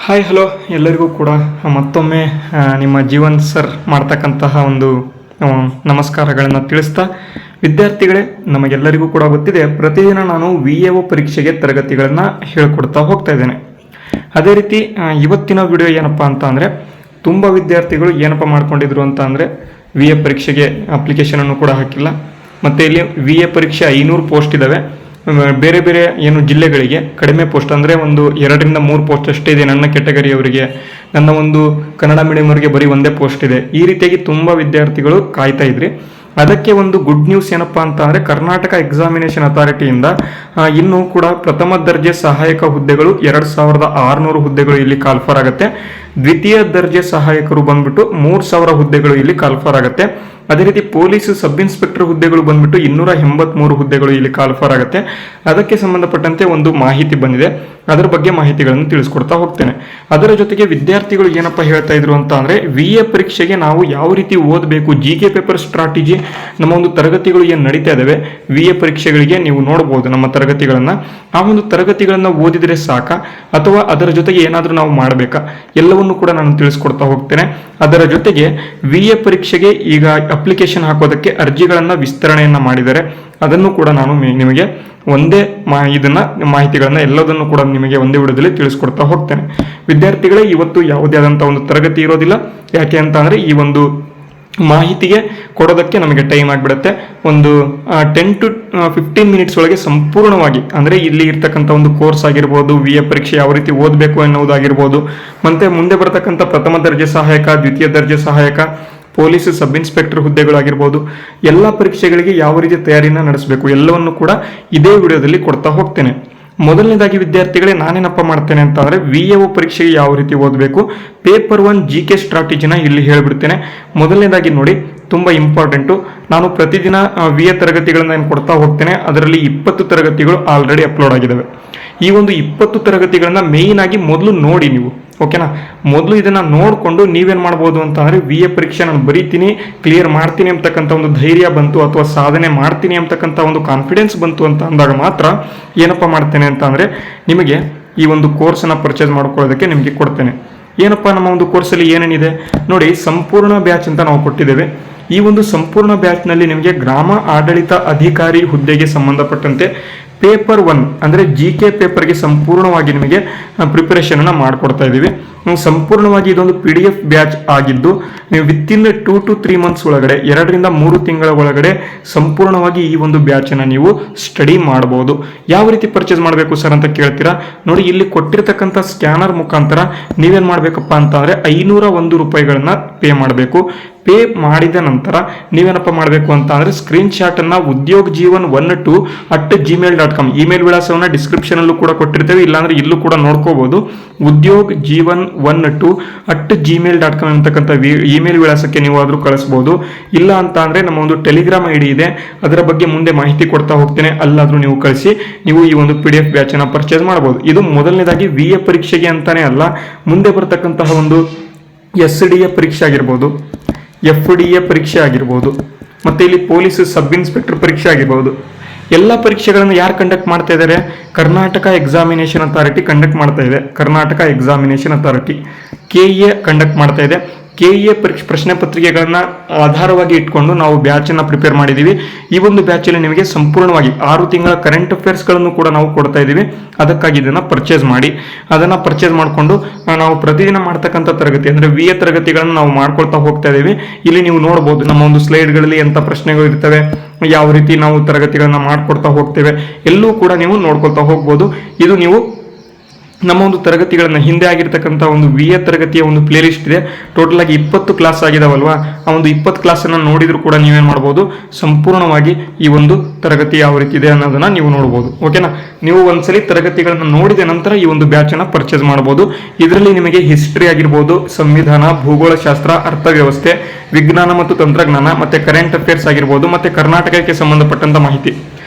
Hi hello ಎಲ್ಲರಿಗೂ ಕೂಡ ಮತ್ತೊಮ್ಮೆ ನಿಮ್ಮ ಜೀವನ್ ಸರ್ ಮಾಡ್ತಕ್ಕಂತಹ ಒಂದು ನಮಸ್ಕಾರಗಳನ್ನು ತಿಳಿಸ್ತಾ, ವಿದ್ಯಾರ್ಥಿಗಳೇ, ನಮಗೆಲ್ಲರಿಗೂ ಕೂಡ ಗೊತ್ತಿದೆ, ಪ್ರತಿದಿನ ನಾನು VAO ಪರೀಕ್ಷೆಗೆ ತರಗತಿಗಳನ್ನು ಹೇಳ್ಕೊಡ್ತಾ ಹೋಗ್ತಾ ಇದ್ದೇನೆ. ಅದೇ ರೀತಿ ಇವತ್ತಿನ ವಿಡಿಯೋ ಏನಪ್ಪ ಅಂತ ಅಂದರೆ, ತುಂಬ ವಿದ್ಯಾರ್ಥಿಗಳು ಏನಪ್ಪ ಮಾಡ್ಕೊಂಡಿದ್ರು ಅಂತ ಅಂದರೆ, VA ಪರೀಕ್ಷೆಗೆ ಅಪ್ಲಿಕೇಶನನ್ನು ಕೂಡ ಹಾಕಿಲ್ಲ. ಮತ್ತು ಇಲ್ಲಿ VA ಪರೀಕ್ಷೆ 500 ಪೋಸ್ಟ್ ಇದ್ದಾವೆ. ಬೇರೆ ಬೇರೆ ಏನು ಜಿಲ್ಲೆಗಳಿಗೆ ಕಡಿಮೆ ಪೋಸ್ಟ್ ಅಂದರೆ ಒಂದು 2 ರಿಂದ 3 ಪೋಸ್ಟ್ ಅಷ್ಟೇ ಇದೆ. ನನ್ನ ಕೆಟಗರಿಯವರಿಗೆ, ನನ್ನ ಒಂದು ಕನ್ನಡ ಮೀಡಿಯಂವರಿಗೆ ಬರೀ ಒಂದೇ ಪೋಸ್ಟ್ ಇದೆ. ಈ ರೀತಿಯಾಗಿ ತುಂಬ ವಿದ್ಯಾರ್ಥಿಗಳು ಕಾಯ್ತಾ ಇದ್ರಿ. ಅದಕ್ಕೆ ಒಂದು ಗುಡ್ ನ್ಯೂಸ್ ಏನಪ್ಪ ಅಂತ ಅಂದರೆ, ಕರ್ನಾಟಕ ಎಕ್ಸಾಮಿನೇಷನ್ ಅಥಾರಿಟಿಯಿಂದ ಇನ್ನೂ ಕೂಡ ಪ್ರಥಮ ದರ್ಜೆ ಸಹಾಯಕ ಹುದ್ದೆಗಳು 2600 ಹುದ್ದೆಗಳು ಇಲ್ಲಿ ಕಾಲ್ಫರ್ ಆಗುತ್ತೆ. ದ್ವಿತೀಯ ದರ್ಜೆ ಸಹಾಯಕರು ಬಂದ್ಬಿಟ್ಟು 3000 ಹುದ್ದೆಗಳು ಇಲ್ಲಿ ಕಾಲ್ಫರ್ ಆಗುತ್ತೆ. ಅದೇ ರೀತಿ ಪೊಲೀಸ್ ಸಬ್ ಇನ್ಸ್ಪೆಕ್ಟರ್ ಹುದ್ದೆಗಳು ಬಂದ್ಬಿಟ್ಟು 283 ಹುದ್ದೆಗಳು ಇಲ್ಲಿ ಕಾಲ್ಫರ್ ಆಗುತ್ತೆ. ಅದಕ್ಕೆ ಸಂಬಂಧಪಟ್ಟಂತೆ ಒಂದು ಮಾಹಿತಿ ಬಂದಿದೆ, ಅದರ ಬಗ್ಗೆ ಮಾಹಿತಿಗಳನ್ನು ತಿಳಿಸ್ಕೊಡ್ತಾ ಹೋಗ್ತೇನೆ. ಅದರ ಜೊತೆಗೆ ವಿದ್ಯಾರ್ಥಿಗಳು ಏನಪ್ಪ ಹೇಳ್ತಾ ಇದ್ರು ಅಂತ ಅಂದರೆ, VA ಪರೀಕ್ಷೆಗೆ ನಾವು ಯಾವ ರೀತಿ ಓದಬೇಕು, GK ಪೇಪರ್ ಸ್ಟ್ರಾಟಜಿ ನಮ್ಮ ಒಂದು ತರಗತಿಗಳು ಏನು ನಡೀತಾ ಇದ್ದಾವೆ VA ಪರೀಕ್ಷೆಗಳಿಗೆ ನೀವು ನೋಡಬಹುದು ನಮ್ಮ ತರಗತಿಗಳನ್ನು. ಆ ಒಂದು ತರಗತಿಗಳನ್ನು ಓದಿದರೆ ಸಾಕ ಅಥವಾ ಅದರ ಜೊತೆಗೆ ಏನಾದರೂ ನಾವು ಮಾಡಬೇಕಾ, ಎಲ್ಲವನ್ನು ಕೂಡ ನಾನು ತಿಳಿಸ್ಕೊಡ್ತಾ ಹೋಗ್ತೇನೆ. ಅದರ ಜೊತೆಗೆ VA ಪರೀಕ್ಷೆಗೆ ಈಗ ಅಪ್ಲಿಕೇಶನ್ ಹಾಕೋದಕ್ಕೆ ಅರ್ಜಿಗಳನ್ನು ವಿಸ್ತರಣೆಯನ್ನು ಮಾಡಿದ್ದಾರೆ. ಅದನ್ನು ಕೂಡ ನಾನು ನಿಮಗೆ ಒಂದೇ ಮಾಹಿತಿಗಳನ್ನ ಎಲ್ಲದನ್ನು ಕೂಡ ನಿಮಗೆ ಒಂದೇ ವಿಡಿಯೋದಲ್ಲಿ ತಿಳಿಸ್ಕೊಡ್ತಾ ಹೋಗ್ತೇನೆ. ವಿದ್ಯಾರ್ಥಿಗಳೇ, ಇವತ್ತು ಯಾವುದೇ ಆದಂಥ ಒಂದು ತರಗತಿ ಇರೋದಿಲ್ಲ. ಯಾಕೆ ಅಂತ ಅಂದರೆ, ಈ ಒಂದು ಮಾಹಿತಿಗೆ ಕೊಡೋದಕ್ಕೆ ನಮಗೆ ಟೈಮ್ ಆಗಿಬಿಡುತ್ತೆ. ಒಂದು 10 to 15 ಮಿನಿಟ್ಸ್ ಒಳಗೆ ಸಂಪೂರ್ಣವಾಗಿ, ಅಂದರೆ ಇಲ್ಲಿ ಇರ್ತಕ್ಕಂಥ ಒಂದು ಕೋರ್ಸ್ ಆಗಿರ್ಬೋದು, VA ಪರೀಕ್ಷೆ ಯಾವ ರೀತಿ ಓದಬೇಕು ಎನ್ನುವುದಾಗಿರ್ಬೋದು, ಮತ್ತೆ ಮುಂದೆ ಬರ್ತಕ್ಕಂಥ ಪ್ರಥಮ ದರ್ಜೆ ಸಹಾಯಕ, ದ್ವಿತೀಯ ದರ್ಜೆ ಸಹಾಯಕ, ಪೊಲೀಸ್ ಸಬ್ ಇನ್ಸ್ಪೆಕ್ಟರ್ ಹುದ್ದೆಗಳಾಗಿರ್ಬೋದು, ಎಲ್ಲ ಪರೀಕ್ಷೆಗಳಿಗೆ ಯಾವ ರೀತಿ ತಯಾರಿನ ನಡೆಸಬೇಕು ಎಲ್ಲವನ್ನು ಕೂಡ ಇದೇ ವಿಡಿಯೋದಲ್ಲಿ ಕೊಡ್ತಾ ಹೋಗ್ತೇನೆ. ಮೊದಲನೇದಾಗಿ ವಿದ್ಯಾರ್ಥಿಗಳೇ, ನಾನೇನಪ್ಪ ಮಾಡ್ತೇನೆ ಅಂತ ಅಂದರೆ, VAO ಪರೀಕ್ಷೆಗೆ ಯಾವ ರೀತಿ ಓದಬೇಕು, ಪೇಪರ್ 1 GK ಸ್ಟ್ರಾಟಜಿನ ಇಲ್ಲಿ ಹೇಳ್ಬಿಡ್ತೇನೆ. ಮೊದಲನೇದಾಗಿ ನೋಡಿ, ತುಂಬ ಇಂಪಾರ್ಟೆಂಟು. ನಾನು ಪ್ರತಿದಿನ VA ತರಗತಿಗಳನ್ನು ಏನು ಕೊಡ್ತಾ ಹೋಗ್ತೇನೆ. ಅದರಲ್ಲಿ 20 ತರಗತಿಗಳು ಆಲ್ರೆಡಿ ಅಪ್ಲೋಡ್ ಆಗಿದ್ದಾವೆ. ಈ ಒಂದು 20 ತರಗತಿಗಳನ್ನ ಮೇಯ್ನ್ ಆಗಿ ಮೊದಲು ನೋಡಿ ನೀವು, ಓಕೆನಾ. ಮೊದಲು ಇದನ್ನ ನೋಡಿಕೊಂಡು ನೀವೇನು ಮಾಡ್ಬೋದು ಅಂತ ಅಂದರೆ, VA ಪರೀಕ್ಷೆ ನಾನು ಬರೀತೀನಿ, ಕ್ಲಿಯರ್ ಮಾಡ್ತೀನಿ ಅಂತಕ್ಕಂಥ ಒಂದು ಧೈರ್ಯ ಬಂತು, ಅಥವಾ ಸಾಧನೆ ಮಾಡ್ತೀನಿ ಅಂತಕ್ಕಂಥ ಒಂದು ಕಾನ್ಫಿಡೆನ್ಸ್ ಬಂತು ಅಂತ ಅಂದಾಗ ಮಾತ್ರ ಏನಪ್ಪ ಮಾಡ್ತೇನೆ ಅಂತ ಅಂದರೆ, ನಿಮಗೆ ಈ ಒಂದು ಕೋರ್ಸನ್ನು ಪರ್ಚೇಸ್ ಮಾಡ್ಕೊಳ್ಳೋದಕ್ಕೆ ನಿಮಗೆ ಕೊಡ್ತೇನೆ. ಏನಪ್ಪ ನಮ್ಮ ಒಂದು ಕೋರ್ಸಲ್ಲಿ ಏನೇನಿದೆ ನೋಡಿ, ಸಂಪೂರ್ಣ ಬ್ಯಾಚ್ ಅಂತ ನಾವು ಕೊಟ್ಟಿದ್ದೇವೆ. ಈ ಒಂದು ಸಂಪೂರ್ಣ ಬ್ಯಾಚ್ನಲ್ಲಿ ನಿಮಗೆ ಗ್ರಾಮ ಆಡಳಿತ ಅಧಿಕಾರಿ ಹುದ್ದೆಗೆ ಸಂಬಂಧಪಟ್ಟಂತೆ ಪೇಪರ್ 1 ಅಂದರೆ GK ಪೇಪರ್ಗೆ ಸಂಪೂರ್ಣವಾಗಿ ನಿಮಗೆ ಪ್ರಿಪರೇಷನ್ ಅನ್ನು ಮಾಡಿಕೊಡ್ತಾ ಇದ್ದೀವಿ. ಸಂಪೂರ್ಣವಾಗಿ ಇದೊಂದು PDF ಬ್ಯಾಚ್ ಆಗಿದ್ದು, ನೀವು ವಿತಿನ್ 2 to 3 ಮಂತ್ಸ್ ಒಳಗಡೆ, 2 ರಿಂದ 3 ತಿಂಗಳ ಒಳಗಡೆ ಸಂಪೂರ್ಣವಾಗಿ ಈ ಒಂದು ಬ್ಯಾಚನ್ನು ನೀವು ಸ್ಟಡಿ ಮಾಡಬಹುದು. ಯಾವ ರೀತಿ ಪರ್ಚೇಸ್ ಮಾಡಬೇಕು ಸರ್ ಅಂತ ಕೇಳ್ತೀರಾ? ನೋಡಿ, ಇಲ್ಲಿ ಕೊಟ್ಟಿರ್ತಕ್ಕಂಥ ಸ್ಕ್ಯಾನರ್ ಮುಖಾಂತರ ನೀವೇನು ಮಾಡಬೇಕಪ್ಪ ಅಂತ ಅಂದರೆ, 501 ರೂಪಾಯಿಗಳನ್ನ ಪೇ ಮಾಡಬೇಕು. ಪೇ ಮಾಡಿದ ನಂತರ ನೀವೇನಪ್ಪ ಮಾಡಬೇಕು ಅಂತ ಅಂದರೆ, ಸ್ಕ್ರೀನ್ ಶಾಟನ್ನು ಉದ್ಯೋಗ್ ಜೀವನ್ 12@gmail.com ಇಮೇಲ್ ವಿಳಾಸವನ್ನು ಡಿಸ್ಕ್ರಿಪ್ಷನಲ್ಲೂ ಕೂಡ ಕೊಟ್ಟಿರ್ತೇವೆ, ಇಲ್ಲಾಂದರೆ ಇಲ್ಲೂ ಕೂಡ ನೋಡ್ಕೋಬಹುದು. ಉದ್ಯೋಗ್ ಜೀವನ್ 12@gmail.com ಅಂತಕ್ಕಂಥ ಇಮೇಲ್ ವಿಳಾಸಕ್ಕೆ ನೀವು ಆದರೂ ಕಳಿಸ್ಬೋದು. ಇಲ್ಲ ಅಂತ ಅಂದರೆ ನಮ್ಮ ಒಂದು ಟೆಲಿಗ್ರಾಮ್ ID ಇದೆ, ಅದರ ಬಗ್ಗೆ ಮುಂದೆ ಮಾಹಿತಿ ಕೊಡ್ತಾ ಹೋಗ್ತೇನೆ, ಅಲ್ಲಾದರೂ ನೀವು ಕಳಿಸಿ ನೀವು ಈ ಒಂದು PDF ಬ್ಯಾಚನ್ನು ಪರ್ಚೇಸ್ ಮಾಡ್ಬೋದು. ಇದು ಮೊದಲನೇದಾಗಿ VA ಪರೀಕ್ಷೆಗೆ ಅಂತಾನೆ ಅಲ್ಲ, ಮುಂದೆ ಬರ್ತಕ್ಕಂತಹ ಒಂದು SDA ಪರೀಕ್ಷೆ ಆಗಿರ್ಬೋದು, FDA ಪರೀಕ್ಷೆ ಆಗಿರ್ಬೋದು, ಮತ್ತು ಇಲ್ಲಿ ಪೊಲೀಸ್ ಸಬ್ ಇನ್ಸ್ಪೆಕ್ಟರ್ ಪರೀಕ್ಷೆ ಆಗಿರ್ಬೋದು, ಎಲ್ಲ ಪರೀಕ್ಷೆಗಳನ್ನು ಯಾರು ಕಂಡಕ್ಟ್ ಮಾಡ್ತಾ ಇದ್ದಾರೆ? ಕರ್ನಾಟಕ ಎಕ್ಸಾಮಿನೇಷನ್ ಅಥಾರಿಟಿ ಕಂಡಕ್ಟ್ ಮಾಡ್ತಾ ಇದೆ. Karnataka examination authority KEA conduct ಮಾಡ್ತಾ ಇದೆ. KEA ಪ್ರಶ್ನೆ ಪತ್ರಿಕೆಗಳನ್ನ ಆಧಾರವಾಗಿ ಇಟ್ಕೊಂಡು ನಾವು ಬ್ಯಾಚನ್ನು ಪ್ರಿಪೇರ್ ಮಾಡಿದ್ದೀವಿ. ಈ ಒಂದು ಬ್ಯಾಚಲ್ಲಿ ನಿಮಗೆ ಸಂಪೂರ್ಣವಾಗಿ 6 ತಿಂಗಳ ಕರೆಂಟ್ ಅಫೇರ್ಸ್ಗಳನ್ನು ಕೂಡ ನಾವು ಕೊಡ್ತಾ ಇದ್ದೀವಿ. ಅದಕ್ಕಾಗಿ ಇದನ್ನು ಪರ್ಚೇಸ್ ಮಾಡಿ, ಅದನ್ನು ಪರ್ಚೇಸ್ ಮಾಡಿಕೊಂಡು ನಾವು ಪ್ರತಿದಿನ ಮಾಡ್ತಕ್ಕಂಥ ತರಗತಿ ಅಂದರೆ VA ತರಗತಿಗಳನ್ನು ನಾವು ಮಾಡ್ಕೊಳ್ತಾ ಹೋಗ್ತಾ ಇದ್ದೀವಿ. ಇಲ್ಲಿ ನೀವು ನೋಡ್ಬೋದು ನಮ್ಮ ಒಂದು ಸ್ಲೈಡ್ಗಳಲ್ಲಿ ಎಂಥ ಪ್ರಶ್ನೆಗಳು ಇರ್ತವೆ, ಯಾವ ರೀತಿ ನಾವು ತರಗತಿಗಳನ್ನ ಮಾಡ್ಕೊಡ್ತಾ ಹೋಗ್ತೇವೆ, ಎಲ್ಲೂ ಕೂಡ ನೀವು ನೋಡ್ಕೊಳ್ತಾ ಹೋಗ್ಬೋದು. ಇದು ನೀವು ನಮ್ಮ ಒಂದು ತರಗತಿಗಳನ್ನ ಹಿಂದೆ ಆಗಿರ್ತಕ್ಕಂಥ ಒಂದು VA ತರಗತಿಯ ಒಂದು ಪ್ಲೇ ಲಿಸ್ಟ್ ಇದೆ. ಟೋಟಲ್ ಆಗಿ 20 ಕ್ಲಾಸ್ ಆಗಿದಾವಲ್ವಾ, ಆ ಒಂದು 20 ಕ್ಲಾಸನ್ನು ನೋಡಿದ್ರು ಕೂಡ ನೀವೇನು ಮಾಡ್ಬೋದು, ಸಂಪೂರ್ಣವಾಗಿ ಈ ಒಂದು ತರಗತಿ ಯಾವ ರೀತಿ ಇದೆ ಅನ್ನೋದನ್ನ ನೀವು ನೋಡ್ಬೋದು. ಓಕೆನಾ, ನೀವು ಒಂದ್ಸಲಿ ತರಗತಿಗಳನ್ನ ನೋಡಿದ ನಂತರ ಈ ಒಂದು ಬ್ಯಾಚನ್ನು ಪರ್ಚೇಸ್ ಮಾಡ್ಬೋದು. ಇದರಲ್ಲಿ ನಿಮಗೆ ಹಿಸ್ಟ್ರಿ ಆಗಿರ್ಬೋದು, ಸಂವಿಧಾನ, ಭೂಗೋಳಶಾಸ್ತ್ರ, ಅರ್ಥವ್ಯವಸ್ಥೆ, ವಿಜ್ಞಾನ ಮತ್ತು ತಂತ್ರಜ್ಞಾನ, ಮತ್ತೆ ಕರೆಂಟ್ ಅಫೇರ್ಸ್ ಆಗಿರ್ಬೋದು, ಮತ್ತೆ ಕರ್ನಾಟಕಕ್ಕೆ ಸಂಬಂಧಪಟ್ಟಂತ ಮಾಹಿತಿ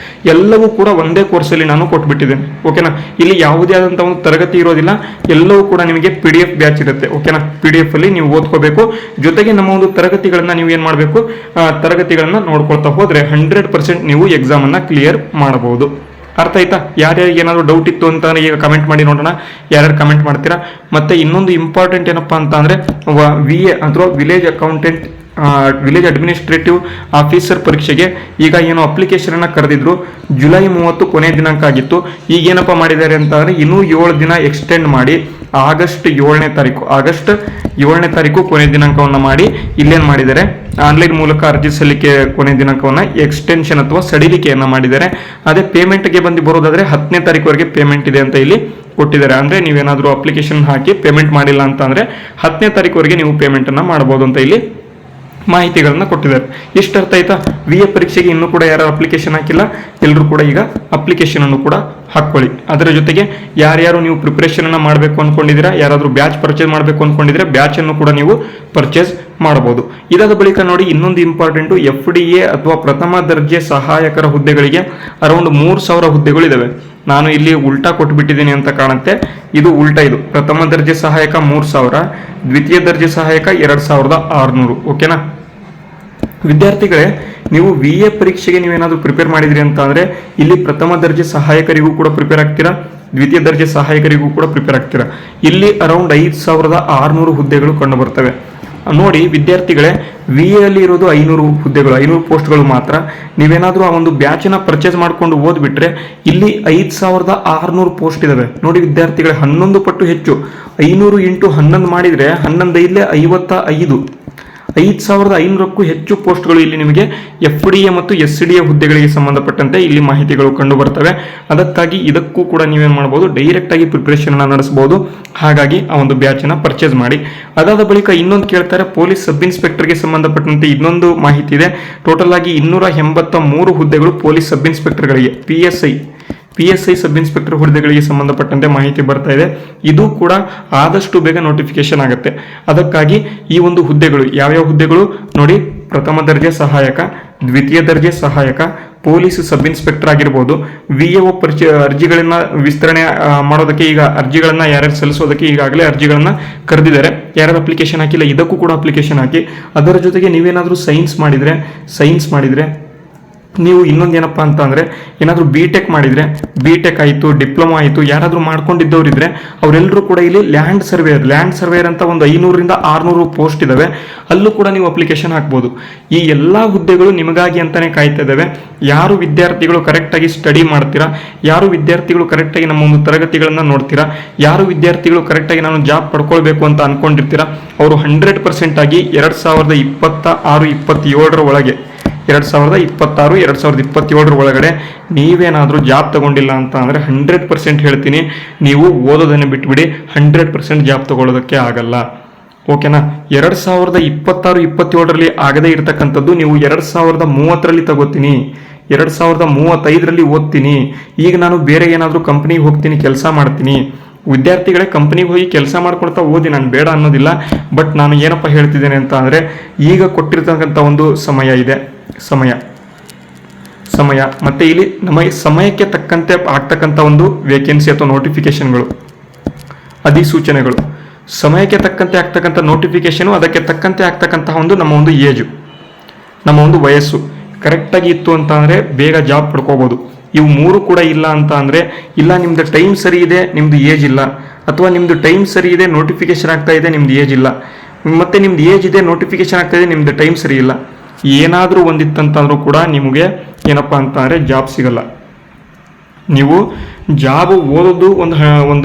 ಎಲ್ಲವೂ ಕೂಡ ಒಂದೇ ಕೋರ್ಸಲ್ಲಿ ನಾನು ಕೊಟ್ಬಿಟ್ಟಿದ್ದೇನೆ. ಓಕೆನಾ, ಇಲ್ಲಿ ಯಾವುದೇ ಆದಂಥ ಒಂದು ತರಗತಿ ಇರೋದಿಲ್ಲ, ಎಲ್ಲವೂ ಕೂಡ ನಿಮಗೆ PDF ಬ್ಯಾಚ್ ಇರುತ್ತೆ. ಓಕೆನಾ, PDF ಅಲ್ಲಿ ನೀವು ಓದ್ಕೋಬೇಕು. ಜೊತೆಗೆ ನಮ್ಮ ಒಂದು ತರಗತಿಗಳನ್ನ ನೀವು ಏನು ಮಾಡಬೇಕು, ತರಗತಿಗಳನ್ನ ನೋಡ್ಕೊಳ್ತಾ ಹೋದ್ರೆ 100% ನೀವು ಎಕ್ಸಾಮನ್ನು ಕ್ಲಿಯರ್ ಮಾಡಬಹುದು. ಅರ್ಥ ಆಯ್ತಾ? ಯಾರ್ಯಾರಿಗೆ ಏನಾದರೂ ಡೌಟ್ ಇತ್ತು ಅಂತ ಈಗ ಕಮೆಂಟ್ ಮಾಡಿ ನೋಡೋಣ, ಯಾರ್ಯಾರು ಕಮೆಂಟ್ ಮಾಡ್ತೀರಾ. ಮತ್ತೆ ಇನ್ನೊಂದು ಇಂಪಾರ್ಟೆಂಟ್ ಏನಪ್ಪಾ ಅಂತ ಅಂದ್ರೆ VA ಅಥವಾ ವಿಲೇಜ್ ಅಡ್ಮಿನಿಸ್ಟ್ರೇಟಿವ್ ಆಫೀಸರ್ ಪರೀಕ್ಷೆಗೆ ಈಗ ಏನು ಅಪ್ಲಿಕೇಶನ್ ಅನ್ನ ಕರೆದಿದ್ರು, ಜುಲೈ 30 ಕೊನೆ ದಿನಾಂಕ ಆಗಿತ್ತು. ಈಗ ಏನಪ್ಪಾ ಮಾಡಿದ್ದಾರೆ ಅಂತ ಅಂದ್ರೆ ಇನ್ನೂ 7 ದಿನ ಎಕ್ಸ್ಟೆಂಡ್ ಮಾಡಿ ಆಗಸ್ಟ್ 7ನೇ ತಾರೀಕು ಕೊನೆ ದಿನಾಂಕವನ್ನು ಮಾಡಿ ಇಲ್ಲೇನು ಮಾಡಿದ್ದಾರೆ, ಆನ್ಲೈನ್ ಮೂಲಕ ಅರ್ಜಿ ಸಲ್ಲಿಕೆ ಕೊನೆ ದಿನಾಂಕವನ್ನು ಎಕ್ಸ್ಟೆನ್ಷನ್ ಅಥವಾ ಸಡಿಲಿಕೆಯನ್ನು ಮಾಡಿದ್ದಾರೆ. ಅದೇ ಪೇಮೆಂಟ್ಗೆ ಬರೋದಾದ್ರೆ 10ನೇ ತಾರೀಕುವರೆಗೆ ಪೇಮೆಂಟ್ ಇದೆ ಅಂತ ಇಲ್ಲಿ ಕೊಟ್ಟಿದ್ದಾರೆ. ಅಂದ್ರೆ ನೀವೇನಾದರೂ ಅಪ್ಲಿಕೇಶನ್ ಹಾಕಿ ಪೇಮೆಂಟ್ ಮಾಡಿಲ್ಲ ಅಂತ ಅಂದ್ರೆ 10ನೇ ತಾರೀಕುವರೆಗೆ ನೀವು ಪೇಮೆಂಟ್ ಅನ್ನ ಮಾಡಬಹುದು ಅಂತ ಇಲ್ಲಿ ಮಾಹಿತಿಗಳನ್ನ ಕೊಟ್ಟಿದ್ದಾರೆ. ಇಷ್ಟು ಅರ್ಥ ಆಯ್ತಾ? VA ಪರೀಕ್ಷೆಗೆ ಇನ್ನೂ ಕೂಡ ಯಾರು ಅಪ್ಲಿಕೇಶನ್ ಹಾಕಿಲ್ಲ, ಎಲ್ಲರೂ ಕೂಡ ಈಗ ಅಪ್ಲಿಕೇಶನ್ ಅನ್ನು ಕೂಡ ಹಾಕೊಳ್ಳಿ. ಅದರ ಜೊತೆಗೆ ಯಾರ್ಯಾರು ನೀವು ಪ್ರಿಪರೇಷನ್ ಅನ್ನ ಮಾಡಬೇಕು ಅನ್ಕೊಂಡಿದ್ದೀರಾ, ಯಾರಾದರೂ ಬ್ಯಾಚ್ ಪರ್ಚೇಸ್ ಮಾಡಬೇಕು ಅನ್ಕೊಂಡಿದ್ರೆ ಬ್ಯಾಚ್ ಅನ್ನು ಕೂಡ ನೀವು ಪರ್ಚೇಸ್ ಮಾಡಬಹುದು. ಇದಾದ ಬಳಿಕ ನೋಡಿ ಇನ್ನೊಂದು ಇಂಪಾರ್ಟೆಂಟ್, FDA ಅಥವಾ ಪ್ರಥಮ ದರ್ಜೆ ಸಹಾಯಕರ ಹುದ್ದೆಗಳಿಗೆ ಅರೌಂಡ್ 3000 ಹುದ್ದೆಗಳು ಇದಾವೆ. ನಾನು ಇಲ್ಲಿ ಉಲ್ಟಾ ಕೊಟ್ಬಿಟ್ಟಿದ್ದೀನಿ ಅಂತ ಕಾಣುತ್ತೆ. ಇದು ಉಲ್ಟಾ, ಇದು ಪ್ರಥಮ ದರ್ಜೆ ಸಹಾಯಕ 3000, ದ್ವಿತೀಯ ದರ್ಜೆ ಸಹಾಯಕ 2600. ಓಕೆನಾ ವಿದ್ಯಾರ್ಥಿಗಳೇ? ನೀವು VA ಪರೀಕ್ಷೆಗೆ ನೀವೇನಾದರೂ ಪ್ರಿಪೇರ್ ಮಾಡಿದ್ರಿ ಅಂತ ಅಂದ್ರೆ ಇಲ್ಲಿ ಪ್ರಥಮ ದರ್ಜೆ ಸಹಾಯಕರಿಗೂ ಕೂಡ ಪ್ರಿಪೇರ್ ಆಗ್ತೀರಾ, ದ್ವಿತೀಯ ದರ್ಜೆ ಸಹಾಯಕರಿಗೂ ಕೂಡ ಪ್ರಿಪೇರ್ ಆಗ್ತೀರಾ. ಇಲ್ಲಿ ಅರೌಂಡ್ 5600 ಹುದ್ದೆಗಳು ಕಂಡು ಬರ್ತವೆ. ನೋಡಿ ವಿದ್ಯಾರ್ಥಿಗಳೇ, VA ಅಲ್ಲಿ ಇರೋದು 500 ಹುದ್ದೆಗಳು, 500 ಪೋಸ್ಟ್ಗಳು ಮಾತ್ರ. ನೀವೇನಾದರೂ ಆ ಒಂದು ಬ್ಯಾಚನ್ನ ಪರ್ಚೇಸ್ ಮಾಡ್ಕೊಂಡು ಓದ್ಬಿಟ್ರೆ ಇಲ್ಲಿ 5600 ಪೋಸ್ಟ್ ಇದಾವೆ. ನೋಡಿ ವಿದ್ಯಾರ್ಥಿಗಳೇ, 11 ಪಟ್ಟು ಹೆಚ್ಚು. 500 × 11 ಮಾಡಿದ್ರೆ 11 ಇಲ್ಲೇ 55. 5500ಕ್ಕೂ ಹೆಚ್ಚು ಪೋಸ್ಟ್ಗಳು ಇಲ್ಲಿ ನಿಮಗೆ FDA ಮತ್ತು SDA ಹುದ್ದೆಗಳಿಗೆ ಸಂಬಂಧಪಟ್ಟಂತೆ ಇಲ್ಲಿ ಮಾಹಿತಿಗಳು ಕಂಡು ಬರ್ತವೆ. ಅದಕ್ಕಾಗಿ ಇದಕ್ಕೂ ಕೂಡ ನೀವೇನು ಮಾಡಬಹುದು, ಡೈರೆಕ್ಟ್ ಆಗಿ ಪ್ರಿಪರೇಷನ್ ಅನ್ನ ನಡೆಸಬಹುದು. ಹಾಗಾಗಿ ಆ ಒಂದು ಬ್ಯಾಚ್ ಅನ್ನ ಪರ್ಚೇಸ್ ಮಾಡಿ. ಅದಾದ ಬಳಿಕ ಇನ್ನೊಂದು ಕೇಳ್ತಾರೆ, ಪೊಲೀಸ್ ಸಬ್ ಇನ್ಸ್ಪೆಕ್ಟರ್ಗೆ ಸಂಬಂಧಪಟ್ಟಂತೆ ಇನ್ನೊಂದು ಮಾಹಿತಿ ಇದೆ. ಟೋಟಲ್ ಆಗಿ 283 ಹುದ್ದೆಗಳು ಪೊಲೀಸ್ ಸಬ್ ಇನ್ಸ್ಪೆಕ್ಟರ್ಗಳಿಗೆ, PSI ಸಬ್ ಇನ್ಸ್ಪೆಕ್ಟರ್ ಹುದ್ದೆಗಳಿಗೆ ಸಂಬಂಧಪಟ್ಟಂತೆ ಮಾಹಿತಿ ಬರ್ತಾ ಇದೆ. ಇದು ಕೂಡ ಆದಷ್ಟು ಬೇಗ ನೋಟಿಫಿಕೇಶನ್ ಆಗುತ್ತೆ. ಅದಕ್ಕಾಗಿ ಈ ಒಂದು ಹುದ್ದೆಗಳು ಯಾವ್ಯಾವ ಹುದ್ದೆಗಳು ನೋಡಿ, ಪ್ರಥಮ ದರ್ಜೆ ಸಹಾಯಕ, ದ್ವಿತೀಯ ದರ್ಜೆ ಸಹಾಯಕ, ಪೊಲೀಸ್ ಸಬ್ ಇನ್ಸ್ಪೆಕ್ಟರ್ ಆಗಿರ್ಬೋದು. VAO ಅರ್ಜಿಗಳನ್ನ ವಿಸ್ತರಣೆ ಮಾಡೋದಕ್ಕೆ ಈಗ ಅರ್ಜಿಗಳನ್ನ ಯಾರ್ಯಾರು ಸಲ್ಲಿಸೋದಕ್ಕೆ ಈಗಾಗಲೇ ಅರ್ಜಿಗಳನ್ನ ಕರೆದಿದ್ದಾರೆ. ಯಾರ್ಯಾರು ಅಪ್ಲಿಕೇಶನ್ ಹಾಕಿಲ್ಲ ಇದಕ್ಕೂ ಕೂಡ ಅಪ್ಲಿಕೇಶನ್ ಹಾಕಿ. ಅದರ ಜೊತೆಗೆ ನೀವೇನಾದರೂ ಸೈನ್ಸ್ ಮಾಡಿದ್ರೆ ನೀವು ಇನ್ನೊಂದು ಏನಪ್ಪಾ ಅಂತ ಅಂದ್ರೆ ಏನಾದರೂ BTech ಮಾಡಿದ್ರೆ, BTech ಆಯಿತು, ಡಿಪ್ಲೊಮಾ ಆಯಿತು, ಯಾರಾದರೂ ಮಾಡ್ಕೊಂಡಿದ್ದವರಿದ್ರೆ ಅವರೆಲ್ಲರೂ ಕೂಡ ಇಲ್ಲಿ ಲ್ಯಾಂಡ್ ಸರ್ವೇಯರ್ ಅಂತ ಒಂದು 500 ರಿಂದ 600 ಪೋಸ್ಟ್ ಇದಾವೆ. ಅಲ್ಲೂ ಕೂಡ ನೀವು ಅಪ್ಲಿಕೇಶನ್ ಹಾಕ್ಬೋದು. ಈ ಎಲ್ಲಾ ಹುದ್ದೆಗಳು ನಿಮಗಾಗಿ ಅಂತಾನೆ ಕಾಯ್ತಾ ಇದ್ದಾವೆ. ಯಾರು ವಿದ್ಯಾರ್ಥಿಗಳು ಕರೆಕ್ಟಾಗಿ ಸ್ಟಡಿ ಮಾಡ್ತೀರಾ, ಯಾರು ವಿದ್ಯಾರ್ಥಿಗಳು ಕರೆಕ್ಟಾಗಿ ನಮ್ಮ ಒಂದು ತರಗತಿಗಳನ್ನ ನೋಡ್ತೀರಾ, ಯಾರು ವಿದ್ಯಾರ್ಥಿಗಳು ಕರೆಕ್ಟಾಗಿ ನಾನು ಜಾಬ್ ಪಡ್ಕೊಳ್ಬೇಕು ಅಂತ ಅನ್ಕೊಂಡಿರ್ತೀರಾ, ಅವರು 100% ಆಗಿ 2026-27 ಒಳಗೆ 2026-2027 ಒಳಗಡೆ ನೀವೇನಾದರೂ ಜಾಬ್ ತಗೊಂಡಿಲ್ಲ ಅಂತ ಅಂದರೆ 100% ಹೇಳ್ತೀನಿ, ನೀವು ಓದೋದನ್ನು ಬಿಟ್ಬಿಡಿ, 100% ಜಾಬ್ ತಗೊಳ್ಳೋದಕ್ಕೆ ಆಗಲ್ಲ. ಓಕೆನಾ? 2026-27 ಆಗದೇ ಇರತಕ್ಕಂಥದ್ದು ನೀವು 2030 ತಗೋತೀನಿ, 2035 ಓದ್ತೀನಿ, ಈಗ ನಾನು ಬೇರೆ ಏನಾದರೂ ಕಂಪ್ನಿಗೆ ಹೋಗ್ತೀನಿ, ಕೆಲಸ ಮಾಡ್ತೀನಿ. ವಿದ್ಯಾರ್ಥಿಗಳೇ, ಕಂಪ್ನಿಗೆ ಹೋಗಿ ಕೆಲಸ ಮಾಡ್ಕೊಳ್ತಾ ಓದಿ, ನಾನು ಬೇಡ ಅನ್ನೋದಿಲ್ಲ. ಬಟ್ ನಾನು ಏನಪ್ಪ ಹೇಳ್ತಿದ್ದೇನೆ ಅಂತ ಅಂದರೆ, ಈಗ ಕೊಟ್ಟಿರ್ತಕ್ಕಂಥ ಒಂದು ಸಮಯ ಇದೆ, ಸಮಯ ಮತ್ತೆ ಇಲ್ಲಿ ನಮಗೆ ಸಮಯಕ್ಕೆ ತಕ್ಕಂತೆ ಆಗ್ತಕ್ಕಂಥ ಒಂದು ವೇಕೆನ್ಸಿ ಅಥವಾ ನೋಟಿಫಿಕೇಶನ್ಗಳು, ಅಧಿಸೂಚನೆಗಳು, ಸಮಯಕ್ಕೆ ತಕ್ಕಂತೆ ಆಗ್ತಕ್ಕಂಥ ನೋಟಿಫಿಕೇಶನ್, ಅದಕ್ಕೆ ತಕ್ಕಂತೆ ಆಗ್ತಕ್ಕಂತಹ ಒಂದು ನಮ್ಮ ಒಂದು ಏಜು, ನಮ್ಮ ಒಂದು ವಯಸ್ಸು ಕರೆಕ್ಟಾಗಿ ಇತ್ತು ಅಂತ ಅಂದರೆ ಬೇಗ ಜಾಬ್ ಪಡ್ಕೋಬೋದು. ಇವು 3 ಕೂಡ ಇಲ್ಲ ಅಂತ ಅಂದರೆ, ಇಲ್ಲ ನಿಮ್ದು ಟೈಮ್ ಸರಿ ಇದೆ, ನಿಮ್ದು ಏಜ್ ಇಲ್ಲ, ಅಥವಾ ನಿಮ್ದು ಟೈಮ್ ಸರಿ ಇದೆ, ನೋಟಿಫಿಕೇಶನ್ ಆಗ್ತಾ ಇದೆ, ನಿಮ್ದು ಏಜ್ ಇಲ್ಲ, ಮತ್ತೆ ನಿಮ್ದು ಏಜ್ ಇದೆ, ನೋಟಿಫಿಕೇಶನ್ ಆಗ್ತಾ ಇದೆ, ನಿಮ್ದು ಟೈಮ್ ಸರಿ ಇಲ್ಲ, ಏನಾದರೂ ಒಂದಿತ್ತಂತಂದ್ರೂ ಕೂಡ ನಿಮಗೆ ಏನಪ್ಪಾ ಅಂತ ಅಂದರೆ ಜಾಬ್ ಸಿಗಲ್ಲ. ನೀವು ಜಾಬ್ ಓದೋದು ಒಂದು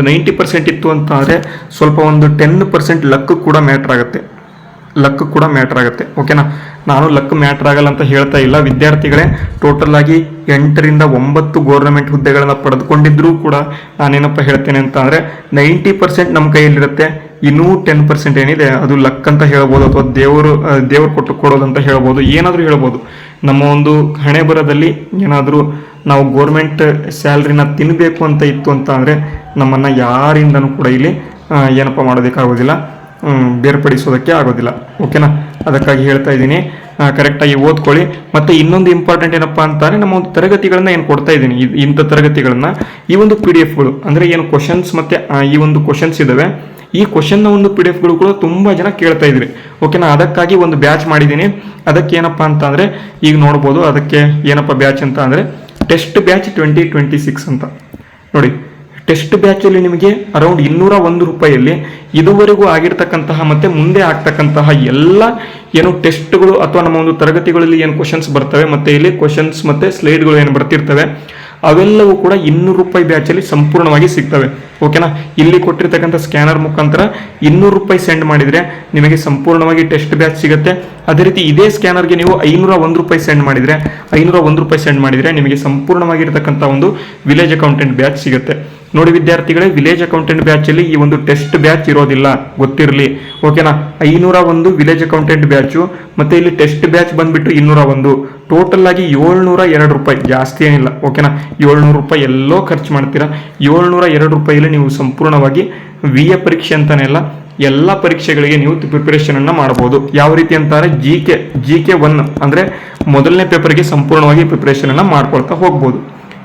90% ಇತ್ತು ಅಂತ ಅಂದರೆ ಸ್ವಲ್ಪ ಒಂದು 10% ಲಕ್ ಕೂಡ ಮ್ಯಾಟ್ರ್ ಆಗುತ್ತೆ. ಓಕೆನಾ? ನಾನು ಲಕ್ ಮ್ಯಾಟ್ರ್ ಆಗಲ್ಲ ಅಂತ ಹೇಳ್ತಾ ಇಲ್ಲ ವಿದ್ಯಾರ್ಥಿಗಳೇ. ಟೋಟಲ್ ಆಗಿ 8 ರಿಂದ 9 ಗೌರ್ಮೆಂಟ್ ಹುದ್ದೆಗಳನ್ನು ಪಡೆದುಕೊಂಡಿದ್ರೂ ಕೂಡ ನಾನೇನಪ್ಪ ಹೇಳ್ತೇನೆ ಅಂತ ಅಂದರೆ 90% ನಮ್ಮ ಕೈಯಲ್ಲಿರುತ್ತೆ. ಇನ್ನೂ 10% ಏನಿದೆ ಅದು ಲಕ್ ಅಂತ ಹೇಳ್ಬೋದು, ಅಥವಾ ದೇವರು ಕೊಡೋದಂತ ಹೇಳ್ಬೋದು, ಏನಾದರೂ ಹೇಳ್ಬೋದು. ನಮ್ಮ ಒಂದು ಹಣೆ ಬರದಲ್ಲಿ ಏನಾದರೂ ನಾವು ಗೋರ್ಮೆಂಟ್ ಸ್ಯಾಲ್ರಿನ ತಿನ್ನಬೇಕು ಅಂತ ಇತ್ತು ಅಂತ ಅಂದರೆ ನಮ್ಮನ್ನು ಯಾರಿಂದನೂ ಕೂಡ ಇಲ್ಲಿ ಏನಪ್ಪ ಮಾಡೋದಕ್ಕಾಗೋದಿಲ್ಲ, ಬೇರ್ಪಡಿಸೋದಕ್ಕೆ ಆಗೋದಿಲ್ಲ. ಓಕೆನಾ? ಅದಕ್ಕಾಗಿ ಹೇಳ್ತಾ ಇದ್ದೀನಿ, ಕರೆಕ್ಟಾಗಿ ಓದ್ಕೊಳ್ಳಿ. ಮತ್ತು ಇನ್ನೊಂದು ಇಂಪಾರ್ಟೆಂಟ್ ಏನಪ್ಪ ಅಂತಾರೆ, ನಮ್ಮ ಒಂದು ತರಗತಿಗಳನ್ನ ಏನು ಕೊಡ್ತಾ ಇದ್ದೀನಿ, ಇಂಥ ತರಗತಿಗಳನ್ನ ಈ ಒಂದು PDF ಅಂದರೆ ಏನು ಕ್ವಶನ್ಸ್ ಮತ್ತು ಈ ಒಂದು ಕ್ವಶನ್ಸ್ ಇದ್ದಾವೆ, ಈ ಕ್ವಶನ್ನ ಒಂದು PDF ಕೂಡ ತುಂಬ ಜನ ಕೇಳ್ತಾ ಇದ್ರಿ. ಓಕೆನಾ? ಅದಕ್ಕಾಗಿ ಒಂದು ಬ್ಯಾಚ್ ಮಾಡಿದ್ದೀನಿ. ಅದಕ್ಕೆ ಏನಪ್ಪ ಅಂತ ಅಂದರೆ ಈಗ ನೋಡ್ಬೋದು, ಅದಕ್ಕೆ ಏನಪ್ಪ ಬ್ಯಾಚ್ ಅಂತ ಅಂದರೆ ಟೆಸ್ಟ್ ಬ್ಯಾಚ್ 2026 ಅಂತ ನೋಡಿ. ಟೆಸ್ಟ್ ಬ್ಯಾಚಲ್ಲಿ ನಿಮಗೆ ಅರೌಂಡ್ 201 ರೂಪಾಯಿಯಲ್ಲಿ ಇದುವರೆಗೂ ಆಗಿರ್ತಕ್ಕಂತಹ ಮತ್ತೆ ಮುಂದೆ ಆಗ್ತಕ್ಕಂತಹ ಎಲ್ಲ ಏನು ಟೆಸ್ಟ್ಗಳು ಅಥವಾ ನಮ್ಮ ಒಂದು ತರಗತಿಗಳಲ್ಲಿ ಏನು ಕ್ವಶನ್ಸ್ ಬರ್ತವೆ ಮತ್ತೆ ಇಲ್ಲಿ ಕ್ವಶನ್ಸ್ ಮತ್ತೆ ಸ್ಲೈಡ್ಗಳು ಏನು ಬರ್ತಿರ್ತವೆ ಅವೆಲ್ಲವೂ ಕೂಡ 200 ರೂಪಾಯಿ ಬ್ಯಾಚಲ್ಲಿ ಸಂಪೂರ್ಣವಾಗಿ ಸಿಗ್ತವೆ. ಓಕೆನಾ. ಇಲ್ಲಿ ಕೊಟ್ಟಿರ್ತಕ್ಕಂಥ ಸ್ಕ್ಯಾನರ್ ಮುಖಾಂತರ 200 ರೂಪಾಯಿ ಸೆಂಡ್ ಮಾಡಿದರೆ ನಿಮಗೆ ಸಂಪೂರ್ಣವಾಗಿ ಟೆಸ್ಟ್ ಬ್ಯಾಚ್ ಸಿಗುತ್ತೆ. ಅದೇ ರೀತಿ ಇದೇ ಸ್ಕ್ಯಾನರ್ಗೆ ನೀವು 501 ರೂಪಾಯಿ ಸೆಂಡ್ ಮಾಡಿದರೆ ನಿಮಗೆ ಸಂಪೂರ್ಣವಾಗಿರ್ತಕ್ಕಂಥ ಒಂದು ವಿಲೇಜ್ ಅಕೌಂಟೆಂಟ್ ಬ್ಯಾಚ್ ಸಿಗುತ್ತೆ. ನೋಡಿ ವಿದ್ಯಾರ್ಥಿಗಳೇ, ವಿಲೇಜ್ ಅಕೌಂಟೆಂಟ್ ಬ್ಯಾಚಲ್ಲಿ ಈ ಒಂದು ಟೆಸ್ಟ್ ಬ್ಯಾಚ್ ಇರೋದಿಲ್ಲ, ಗೊತ್ತಿರಲಿ. ಓಕೆನಾ. 501 ವಿಲೇಜ್ ಅಕೌಂಟೆಂಟ್ ಬ್ಯಾಚು ಮತ್ತೆ ಇಲ್ಲಿ ಟೆಸ್ಟ್ ಬ್ಯಾಚ್ ಬಂದ್ಬಿಟ್ಟು 201, ಟೋಟಲ್ ಆಗಿ 702 ರೂಪಾಯಿ, ಜಾಸ್ತಿ ಏನಿಲ್ಲ. ಓಕೆನಾ. 700 ರೂಪಾಯಿ ಎಲ್ಲೋ ಖರ್ಚು ಮಾಡ್ತೀರಾ. 702 ರೂಪಾಯಿಲಿ ನೀವು ಸಂಪೂರ್ಣವಾಗಿ ವಿಎ ಪರೀಕ್ಷೆ ಅಂತಾನೆ ಇಲ್ಲ, ಎಲ್ಲ ಪರೀಕ್ಷೆಗಳಿಗೆ ನೀವು ಪ್ರಿಪರೇಷನ್ ಅನ್ನ ಮಾಡಬಹುದು. ಯಾವ ರೀತಿ ಅಂತಾರೆ, ಜಿ ಕೆ 1 ಅಂದ್ರೆ ಮೊದಲನೇ ಪೇಪರ್ಗೆ ಸಂಪೂರ್ಣವಾಗಿ ಪ್ರಿಪರೇಷನ್ ಅನ್ನ ಮಾಡ್ಕೊಳ್ತಾ ಹೋಗ್ಬೋದು.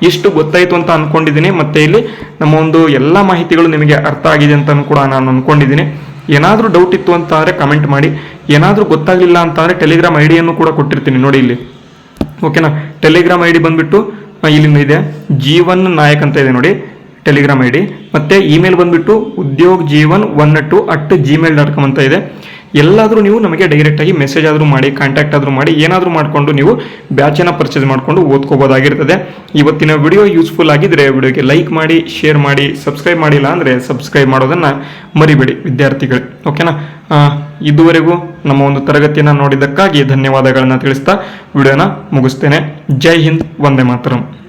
ಇಷ್ಟು ಗೊತ್ತಾಯ್ತು ಅಂತ ಅನ್ಕೊಂಡಿದ್ದೀನಿ. ಮತ್ತೆ ಇಲ್ಲಿ ನಮ್ಮ ಒಂದು ಎಲ್ಲ ಮಾಹಿತಿಗಳು ನಿಮಗೆ ಅರ್ಥ ಆಗಿದೆ ಅಂತ ಕೂಡ ನಾನು ಅನ್ಕೊಂಡಿದ್ದೀನಿ. ಏನಾದರೂ ಡೌಟ್ ಇತ್ತು ಅಂತ ಅಂದರೆ ಕಮೆಂಟ್ ಮಾಡಿ. ಏನಾದರೂ ಗೊತ್ತಾಗಲಿಲ್ಲ ಅಂತ ಅಂದರೆ ಟೆಲಿಗ್ರಾಮ್ ಐಡಿಯನ್ನು ಕೂಡ ಕೊಟ್ಟಿರ್ತೀನಿ ನೋಡಿ ಇಲ್ಲಿ. ಓಕೆನಾ. ಟೆಲಿಗ್ರಾಮ್ ಐಡಿ ಬಂದ್ಬಿಟ್ಟು ಇಲ್ಲಿಂದ ಇದೆ, ಜೀವನ್ ನಾಯಕ್ ಅಂತ ಇದೆ ನೋಡಿ ಟೆಲಿಗ್ರಾಮ್ ಐಡಿ. ಮತ್ತೆ ಇಮೇಲ್ ಬಂದ್ಬಿಟ್ಟು udyogjeevan12@gmail.com ಅಂತ ಇದೆ. ಎಲ್ಲಾದರೂ ನೀವು ನಮಗೆ ಡೈರೆಕ್ಟ್ ಆಗಿ ಮೆಸೇಜ್ ಆದರೂ ಮಾಡಿ, ಕಾಂಟ್ಯಾಕ್ಟ್ ಆದರೂ ಮಾಡಿ, ಏನಾದರೂ ಮಾಡಿಕೊಂಡು ನೀವು ಬ್ಯಾಚನ್ನು ಪರ್ಚೇಸ್ ಮಾಡಿಕೊಂಡು ಓದ್ಕೋಬೋದಾಗಿರ್ತದೆ. ಇವತ್ತಿನ ವಿಡಿಯೋ ಯೂಸ್ಫುಲ್ ಆಗಿದ್ರೆ ವಿಡಿಯೋಗೆ ಲೈಕ್ ಮಾಡಿ, ಶೇರ್ ಮಾಡಿ, ಸಬ್ಸ್ಕ್ರೈಬ್ ಮಾಡಿಲ್ಲ ಅಂದರೆ ಸಬ್ಸ್ಕ್ರೈಬ್ ಮಾಡೋದನ್ನು ಮರಿಬೇಡಿ ವಿದ್ಯಾರ್ಥಿಗಳು. ಓಕೆನಾ. ಇದುವರೆಗೂ ನಮ್ಮ ಒಂದು ತರಗತಿಯನ್ನು ನೋಡಿದ್ದಕ್ಕಾಗಿ ಧನ್ಯವಾದಗಳನ್ನು ತಿಳಿಸ್ತಾ ವಿಡಿಯೋನ ಮುಗಿಸ್ತೇನೆ. ಜೈ ಹಿಂದ್, ವಂದೇ ಮಾತರಂ.